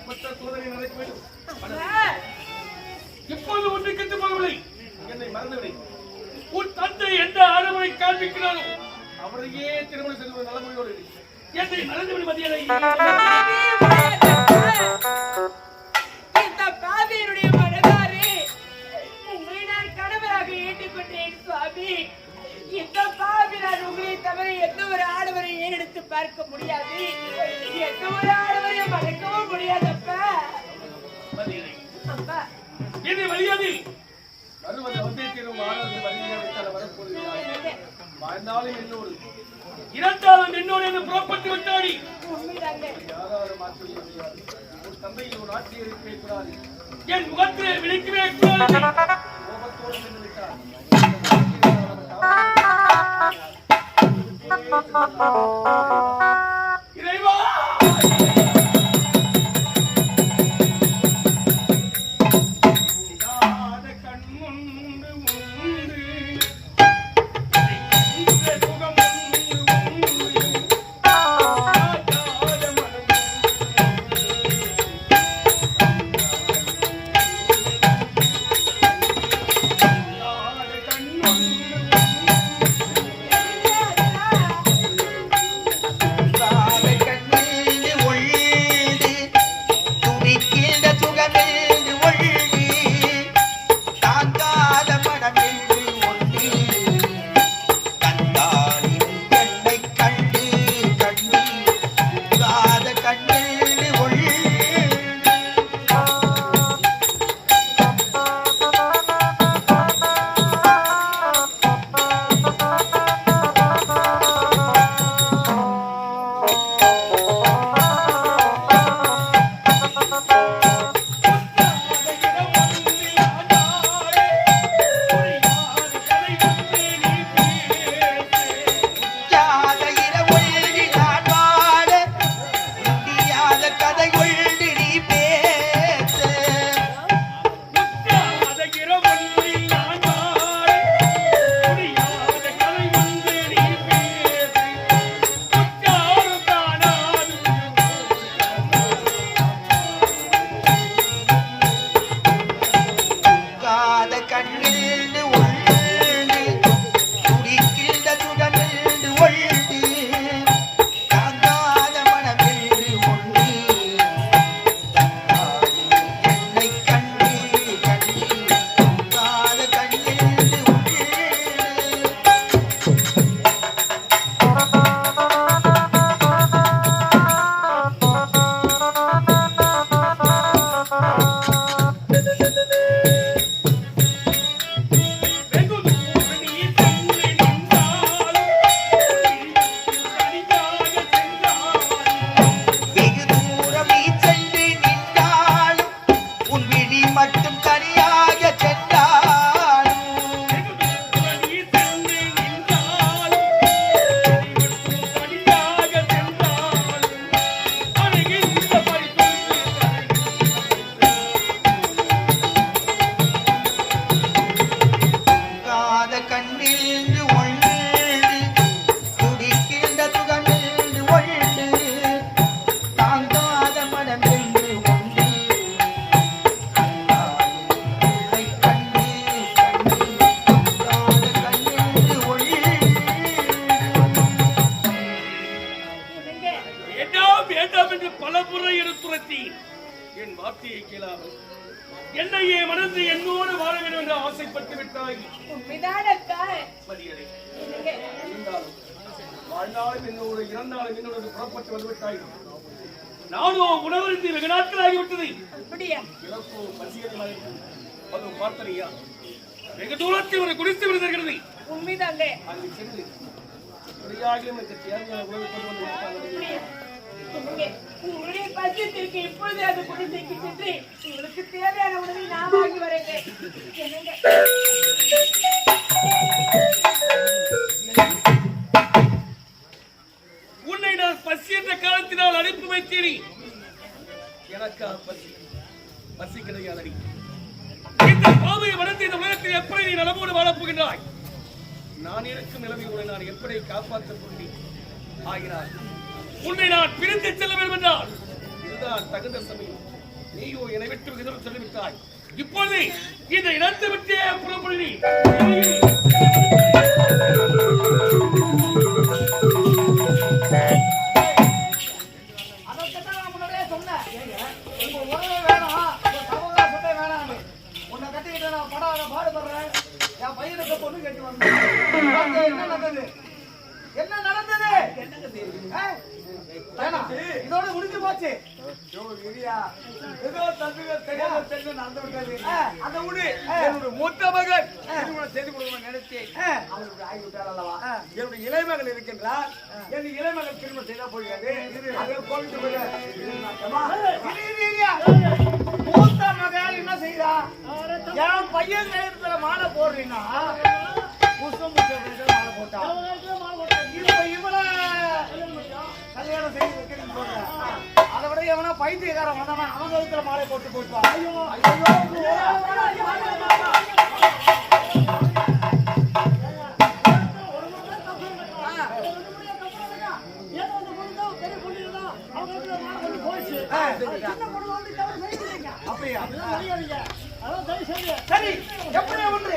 அப்பத்த சோதனை நடக்க வேண்டும். இப்போது ஒன்று கெட்டு போகவில்லை. என்னை மறந்துவிடு. உன் தந்தை எந்த ஆடவரை காண்பிக்கிறாரோ அவரையே திருமணம் செய்து நலமுறையோடு என்னை மறந்துவிடு. மதியலை இந்த பாவியனுடைய மனதாரே உங்களை நான் கணவராக ஏற்றுக்கொண்டேன் சுவாமி. இந்த பாவி நான் உங்களை தவிர எந்த ஒரு ஆடவரை ஏறெடுத்து பார்க்க முடியாது. எந்த ஒரு ஆடவரையும் மறக்கவும் முடியாதப்பா. அப்பா என்னை வழியாது வருவது வந்தே தீரும். ஆனது வழியாக வரப்போகிறார். வாழ்ந்தாலும் என்னோடு இரண்டாலும் என்னோடு என்று புறப்பட்டு விட்டாடி யாராலும் மாற்ற முடியாது. ஒரு தந்தையில் ஒரு ஆட்சியரை கேட்கிறார். என் முகத்திலே விழிக்கவே கூடாது. கோபத்தோடு சென்று விட்டார். இறைவா என்னையே மனது என்னோடு வாழ வேண்டும் என்று ஆசைப்பட்டு விட்டாய். வாழ்ந்தாலும் என்னோடு இறந்தாலும் என்னோடு புறப்பட்டு வந்து விட்டாய். நானும் உணவருந்தி வெகு நாட்கள் ஆகிவிட்டது. இறப்போ பசியமாக அதுவும் பார்த்தனையா வெகு தூரத்தில் ஒரு குடித்து விடுகிறது. உண்மைதாங்க. அங்கு சென்று எனக்கு தேவையான உணவு கொண்டு வந்து உங்களுடைய பட்சத்திற்கு இப்பொழுது அது குடிசைக்கு சென்று உங்களுக்கு தேவையான உணவை நான் வாங்கி வரேன். உன்னை நான் பசி என்ற காலத்தினால் அனுப்பி வைத்தேன். எனக்கா பசி பசி கிடையாதடி. இந்த பாவையை வளர்த்து இந்த உலகத்தில் எப்படி நீ நலமோடு வாழப் போகின்றாய்? நான் இருக்கும் நிலைமையோடு நான் எப்படி காப்பாற்றப் போகிறேன்? ஆகிறார் உன்னை நான் பிரித்து செல்ல வேண்டும் என்றால் இதுதான் தகுந்த சமயம். நீயோ என்னை விட்டு எதிர்த்து சொல்லிவிட்டாய். இப்போது இதை இணைத்து விட்டே புறப்பள்ளி என்ன நடந்தது? இதோட முடிஞ்சு போச்சு. ஏதோ தந்துகள் தெரியாம தெரிஞ்சு நடந்து விட்டது. அந்த உடு என்னுடைய மூத்த மகன் திருமணம் செய்து கொடுக்கணும் நினைத்தேன். அவருக்கு ஆகிவிட்டார் அல்லவா? என்னுடைய இளைமகள் இருக்கின்றார். என் இளைமகள் திருமணம் செய்தா போகிறது. அதை கோவித்து மூத்த மகன் என்ன செய்தா? என் பையன் நேரத்துல மாலை போடுறீங்கன்னா புஷ்பம் மாலை போட்டா இப்ப இவனை கல்யாணம் செய்து வைக்கிறேன்னு சொல்றேன். அதை விட எவனா பைத்தியக்காரன் வந்தானா அவங்க இடத்துல மாலை போட்டு போட்டுவா. அப்படியா? சரி, எப்படியா ஒன்று